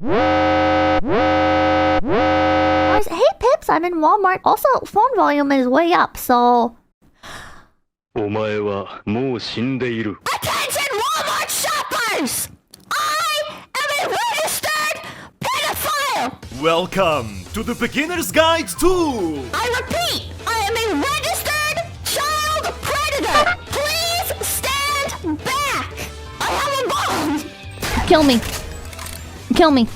Hey Pips, I'm in Walmart. Also, phone volume is way up, so... お前はもう死んでいる。 Attention Walmart shoppers! I am a registered pedophile! Welcome to the Beginner's Guide to... I repeat, I am a registered child predator! Please stand back! I have a bomb! Kill me. Kill me.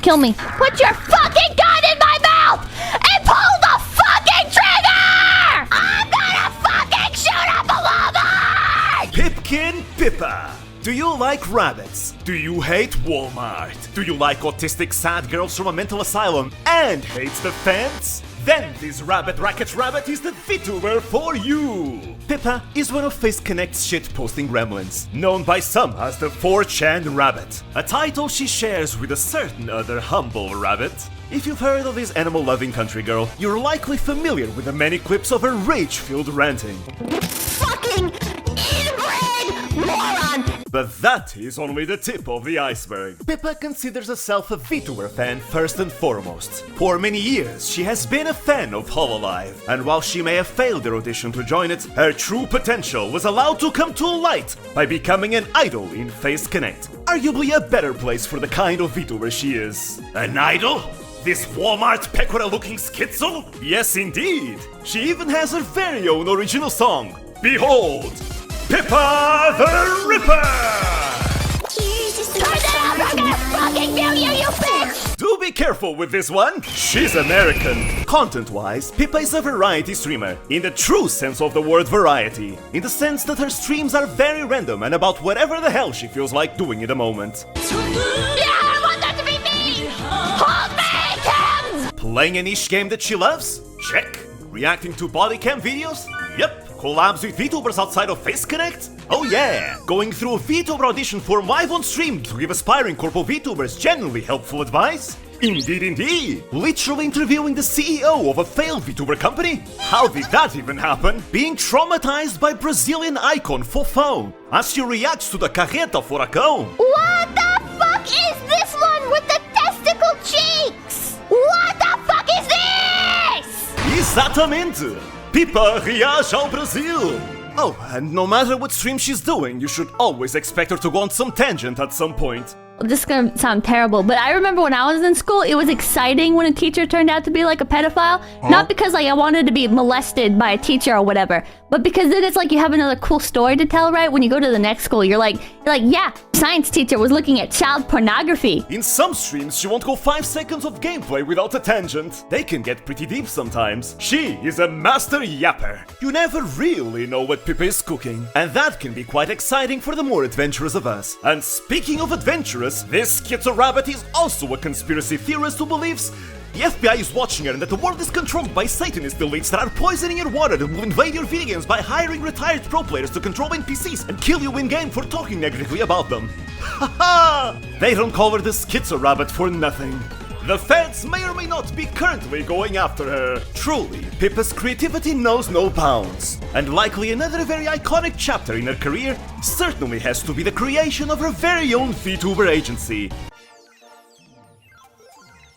Kill me. Put your fucking gun in my mouth! And pull the fucking trigger! I'm gonna fucking shoot up a Walmart! Pipkin Pippa. Do you like rabbits? Do you hate Walmart? Do you like autistic sad girls from a mental asylum and hate the fence? Then this Rabbit Racket Rabbit is the Vtuber for you! Pippa is one of Face Connect's shitposting gremlins, known by some as the 4chan Rabbit, a title she shares with a certain other humble rabbit. If you've heard of this animal-loving country girl, you're likely familiar with the many clips of her rage-filled ranting. Fucking inbred moron! But that is only the tip of the iceberg. Pippa considers herself a Vtuber fan first and foremost. For many years, she has been a fan of Hololive, and while she may have failed her audition to join it, her true potential was allowed to come to light by becoming an idol in Face Connect. Arguably a better place for the kind of Vtuber she is. An idol? This Walmart Pecora-looking schizo? Yes, indeed! She even has her very own original song. Behold! Pippa the Ripper! Jesus, turn that off! I'm gonna fucking kill you, you bitch! Do be careful with this one! She's American! Content-wise, Pippa is a variety streamer, in the true sense of the word variety. In the sense that her streams are very random and about whatever the hell she feels like doing in the moment. Yeah, I want that to be me! Hold me, Kim! Playing a niche game that she loves? Check. Reacting to body cam videos? Yep. Collabs with VTubers outside of Face Connect? Oh yeah! Going through a VTuber audition form live on stream to give aspiring corpo VTubers genuinely helpful advice? Indeed, indeed! Literally interviewing the CEO of a failed VTuber company? How did that even happen? Being traumatized by Brazilian icon Fofão as she reacts to the Carreta Furacão? What the fuck is this one with the testicle cheeks? What the fuck is this? Exatamente! Pippa reage ao Brasil! Oh, and no matter what stream she's doing, you should always expect her to go on some tangent at some point. This is gonna sound terrible, but I remember when I was in school, it was exciting when a teacher turned out to be like a pedophile. Huh? Not because like I wanted to be molested by a teacher or whatever, but because then it's like you have another cool story to tell, right? When you go to the next school, you're like, yeah, science teacher was looking at child pornography. In some streams, she won't go 5 seconds of gameplay without a tangent. They can get pretty deep sometimes. She is a master yapper. You never really know what Pippa is cooking, and that can be quite exciting for the more adventurous of us. And speaking of adventurous, this schizo rabbit is also a conspiracy theorist who believes the FBI is watching her and that the world is controlled by Satanist elites that are poisoning your water and will invade your video games by hiring retired pro players to control NPCs and kill you in-game for talking negatively about them. Haha! They don't call her the schizo rabbit for nothing. The feds may or may not be currently going after her. Truly, Pippa's creativity knows no bounds. And likely another very iconic chapter in her career certainly has to be the creation of her very own VTuber agency.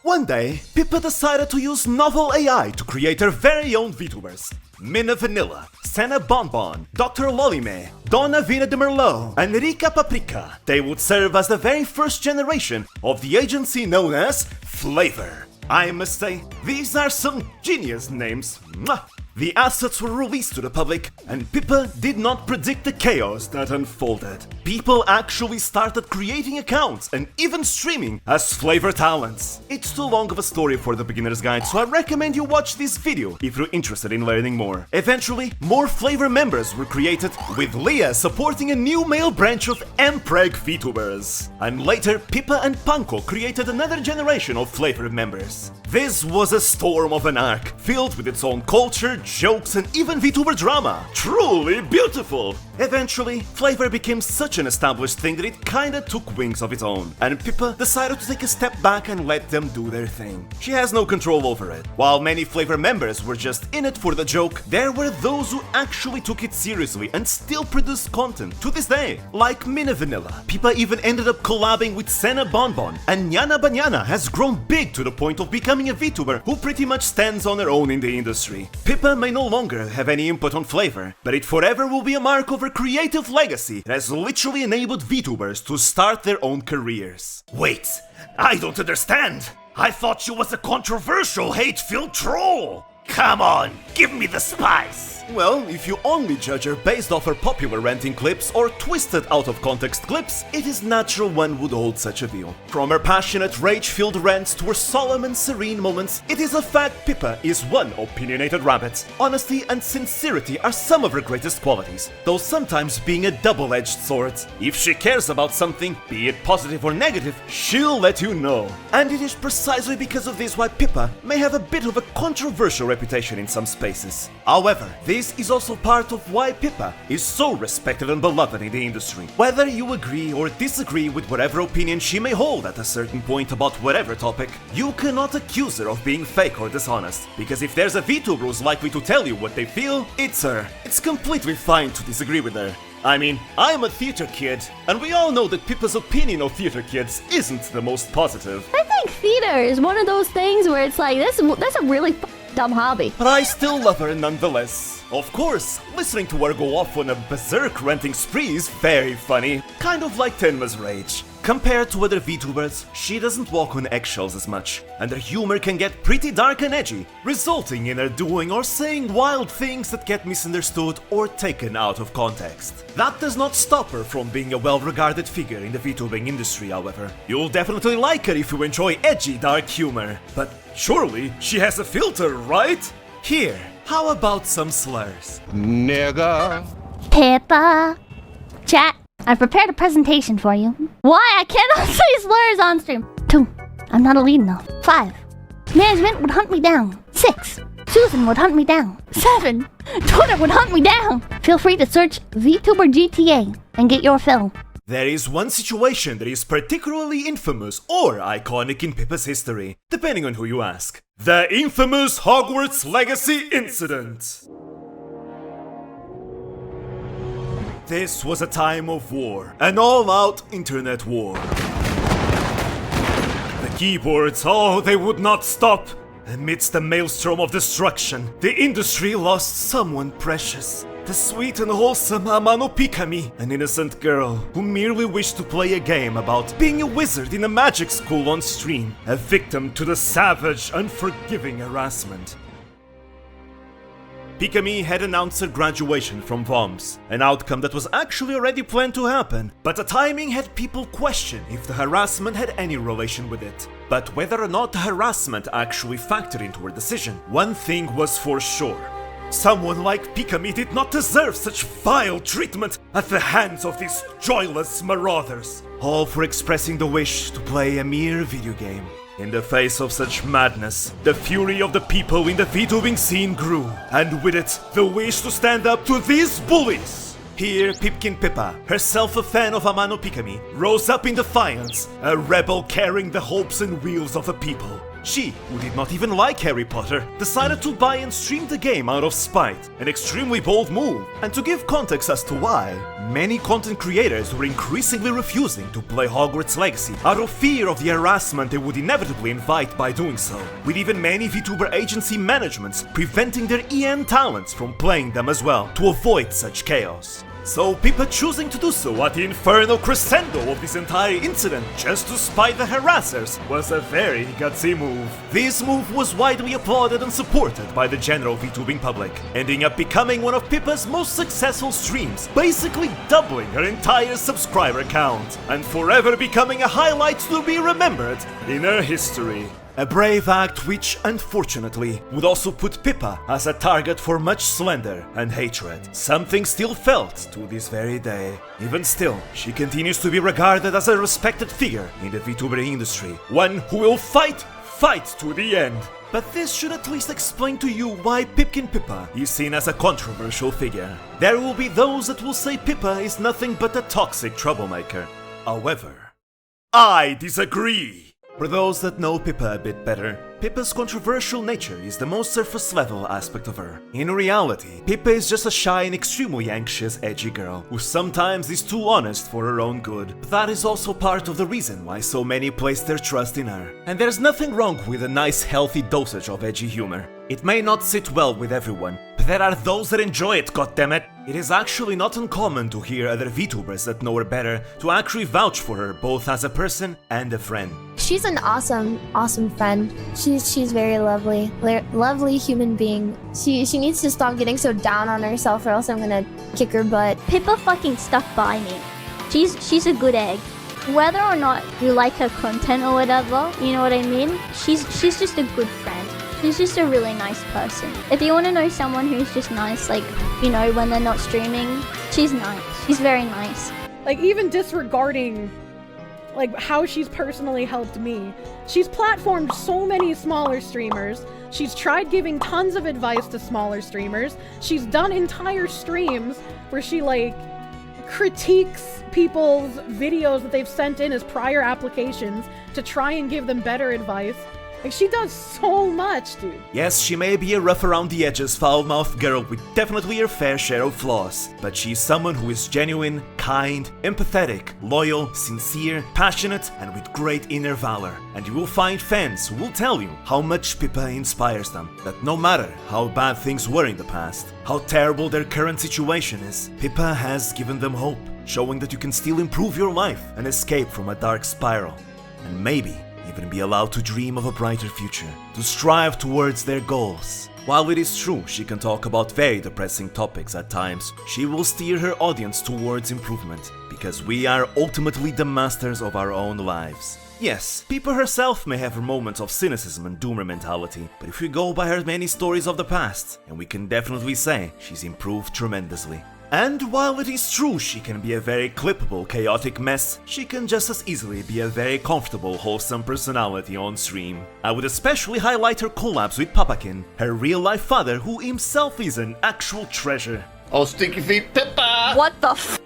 One day, Pippa decided to use novel AI to create her very own VTubers. Mina Vanilla, Senna Bonbon, Dr. Lolime, Donna Vina de Merlot, and Rika Paprika. They would serve as the very first generation of the agency known as FlaVR. I must say, these are some genius names. Mwah! The assets were released to the public, and Pippa did not predict the chaos that unfolded. People actually started creating accounts and even streaming as FlaVR talents. It's too long of a story for the beginner's guide, so I recommend you watch this video if you're interested in learning more. Eventually, more FlaVR members were created, with Leah supporting a new male branch of Mpreg VTubers. And later, Pippa and Panko created another generation of FlaVR members. This was a storm of an arc, filled with its own culture, jokes, and even VTuber drama. Truly beautiful! Eventually, FlaVR became such an established thing that it kinda took wings of its own, and Pippa decided to take a step back and let them do their thing. She has no control over it. While many FlaVR members were just in it for the joke, there were those who actually took it seriously and still produced content to this day, like Mina Vanilla. Pippa even ended up collabing with Senna Bonbon, and Nyana Banyana has grown big to the point of becoming a VTuber who pretty much stands on her own in the industry. Pippa may no longer have any input on FlaVR, but it forever will be a mark of her creative legacy that has literally enabled VTubers to start their own careers. Wait, I don't understand! I thought she was a controversial, hate-filled troll! Come on, give me the spice! Well, if you only judge her based off her popular ranting clips or twisted out of context clips, it is natural one would hold such a view. From her passionate rage-filled rants to her solemn and serene moments, it is a fact Pippa is one opinionated rabbit. Honesty and sincerity are some of her greatest qualities, though sometimes being a double-edged sword. If she cares about something, be it positive or negative, she'll let you know. And it is precisely because of this why Pippa may have a bit of a controversial reputation in some spaces. However, this is also part of why Pippa is so respected and beloved in the industry. Whether you agree or disagree with whatever opinion she may hold at a certain point about whatever topic, you cannot accuse her of being fake or dishonest, because if there's a VTuber who's likely to tell you what they feel, it's her. It's completely fine to disagree with her. I mean, I'm a theater kid, and we all know that Pippa's opinion of theater kids isn't the most positive. I think theater is one of those things where it's like, that's a really dumb hobby. But I still love her nonetheless. Of course, listening to her go off on a berserk ranting spree is very funny, kind of like Tenma's rage. Compared to other VTubers, she doesn't walk on eggshells as much, and her humor can get pretty dark and edgy, resulting in her doing or saying wild things that get misunderstood or taken out of context. That does not stop her from being a well-regarded figure in the VTubing industry, however. You'll definitely like her if you enjoy edgy, dark humor, but surely she has a filter, right? Here, how about some slurs? Nigga. Pippa. Chat, I've prepared a presentation for you. Why I cannot say slurs on stream. 2. I'm not a lead enough. 5. Management would hunt me down. 6. Susan would hunt me down. 7. Twitter would hunt me down. Feel free to search VTuber GTA and get your fill. There is one situation that is particularly infamous or iconic in Pippa's history, depending on who you ask. The infamous Hogwarts Legacy incident. This was a time of war, an all-out internet war. The keyboards, oh, they would not stop. Amidst the maelstrom of destruction, the industry lost someone precious. The sweet and wholesome Amano Pikami, an innocent girl who merely wished to play a game about being a wizard in a magic school on stream, a victim to the savage, unforgiving harassment. Pikami had announced her graduation from VOMS, an outcome that was actually already planned to happen, but the timing had people question if the harassment had any relation with it. But whether or not the harassment actually factored into her decision, one thing was for sure. Someone like Pikami did not deserve such vile treatment at the hands of these joyless marauders, all for expressing the wish to play a mere video game. In the face of such madness, the fury of the people in the VTubing scene grew, and with it, the wish to stand up to these bullies. Here, Pipkin Pippa, herself a fan of Amano Pikami, rose up in defiance, a rebel carrying the hopes and wheels of the people. She, who did not even like Harry Potter, decided to buy and stream the game out of spite, an extremely bold move. And to give context as to why, many content creators were increasingly refusing to play Hogwarts Legacy out of fear of the harassment they would inevitably invite by doing so, with even many VTuber agency managements preventing their EN talents from playing them as well, to avoid such chaos. So Pippa choosing to do so at the infernal crescendo of this entire incident just to spite the harassers was a very gutsy move. This move was widely applauded and supported by the general VTubing public, ending up becoming one of Pippa's most successful streams, basically doubling her entire subscriber count, and forever becoming a highlight to be remembered in her history. A brave act which, unfortunately, would also put Pippa as a target for much slander and hatred, something still felt to this very day. Even still, she continues to be regarded as a respected figure in the VTuber industry, one who will fight to the end. but this should at least explain to you why Pipkin Pippa is seen as a controversial figure. There will be those that will say Pippa is nothing but a toxic troublemaker. However, I disagree! For those that know Pippa a bit better, Pippa's controversial nature is the most surface level aspect of her. In reality, Pippa is just a shy and extremely anxious, edgy girl, who sometimes is too honest for her own good. But that is also part of the reason why so many place their trust in her. And there's nothing wrong with a nice healthy dosage of edgy humor. It may not sit well with everyone, but there are those that enjoy it, goddammit! It is actually not uncommon to hear other VTubers that know her better to actually vouch for her both as a person and a friend. She's an awesome friend. She's very lovely human being. She needs to stop getting so down on herself or else I'm gonna kick her butt. Pippa fucking stuck by me. She's a good egg. Whether or not you like her content or whatever, you know what I mean? She's just a good friend. She's just a really nice person. If you want to know someone who's just nice, like, you know, when they're not streaming, she's nice. She's very nice. Like, even disregarding, like, how she's personally helped me, she's platformed so many smaller streamers. She's tried giving tons of advice to smaller streamers. She's done entire streams where she, like, critiques people's videos that they've sent in as prior applications to try and give them better advice. Like, she does so much, dude. Yes, she may be a rough around the edges, foul-mouthed girl with definitely her fair share of flaws, but she's someone who is genuine, kind, empathetic, loyal, sincere, passionate, and with great inner valor. And you will find fans who will tell you how much Pippa inspires them, that no matter how bad things were in the past, how terrible their current situation is, Pippa has given them hope, showing that you can still improve your life and escape from a dark spiral. And maybe even be allowed to dream of a brighter future, to strive towards their goals. While it is true she can talk about very depressing topics at times, she will steer her audience towards improvement, because we are ultimately the masters of our own lives. Yes, Pippa herself may have her moments of cynicism and doomer mentality, but if we go by her many stories of the past, and we can definitely say she's improved tremendously. And while it is true she can be a very clippable, chaotic mess, she can just as easily be a very comfortable, wholesome personality on stream. I would especially highlight her collabs with Papakin, her real-life father who himself is an actual treasure. Oh, Sticky Feet Pippa! What the f***?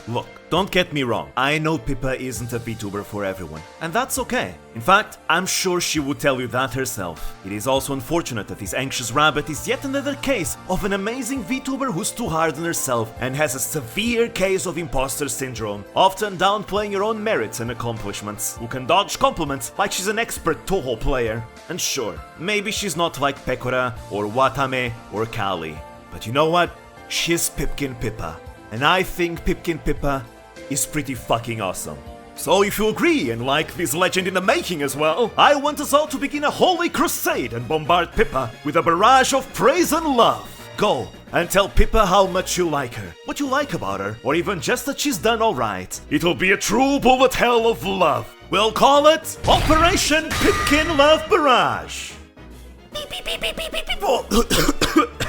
Look, don't get me wrong, I know Pippa isn't a VTuber for everyone, and that's okay. In fact, I'm sure she would tell you that herself. It is also unfortunate that this anxious rabbit is yet another case of an amazing VTuber who's too hard on herself and has a severe case of imposter syndrome, often downplaying her own merits and accomplishments, who can dodge compliments like she's an expert Toho player. And sure, maybe she's not like Pekora or Watame or Kali, but you know what? She's Pipkin Pippa, and I think Pipkin Pippa is pretty fucking awesome. So if you agree and like this legend in the making as well, I want us all to begin a holy crusade and bombard Pippa with a barrage of praise and love. Go and tell Pippa how much you like her, what you like about her, or even just that she's done alright. It'll be a true bullet hell of love. We'll call it Operation Pipkin Love Barrage.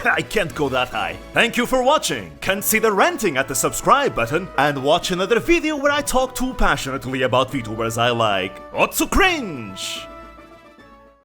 I can't go that high. Thank you for watching. Consider ranting at the subscribe button and watch another video where I talk too passionately about VTubers I like. Otsu cringe!